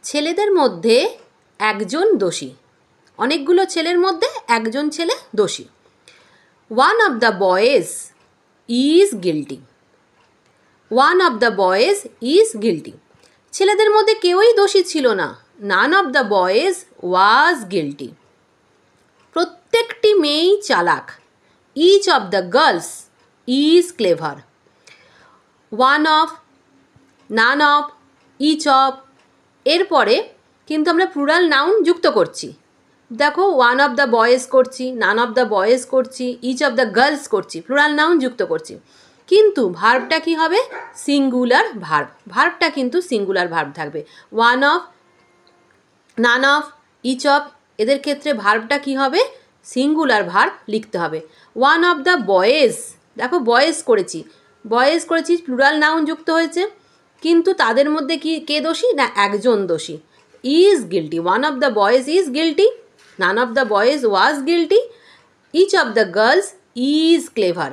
ছেলেদের মধ্যে একজন দোষী। অনেকগুলো ছেলের মধ্যে একজন ছেলে দোষী। One of the boys is guilty. One of the boys is guilty. ছেলেদের মধ্যে কেউই দোষী ছিল না। None of the boys was guilty. প্রত্যেকটি মেয়েই চালাক। Each of the girls is clever. One of, none of, each of এরপরে কিন্তু আমরা প্লুরাল নাউন যুক্ত করছি। দেখো, ওয়ান অফ দ্য বয়েজ করছি, নান অফ দ্য বয়েজ করছি, ইচ অফ দ্য গার্লস করছি, প্লুরাল নাউন যুক্ত করছি। কিন্তু ভার্বটা কি হবে? Singular verb. ভার্বটা কিন্তু সিঙ্গুলার ভার্ব থাকবে। One of, none of, each of এদের ক্ষেত্রে ভার্বটা কি হবে? সিঙ্গুলার ভার্ব লিখতে হবে। ওয়ান অফ দ্য বয়েজ, দেখো বয়েজ করেছি, বয়েজ করেছি, প্লুরাল নাউন যুক্ত হয়েছে, কিন্তু তাদের মধ্যে কি কে দোষী? না একজন দোষী। Is guilty. One of the boys is guilty, none of the boys was guilty, each of the girls is clever.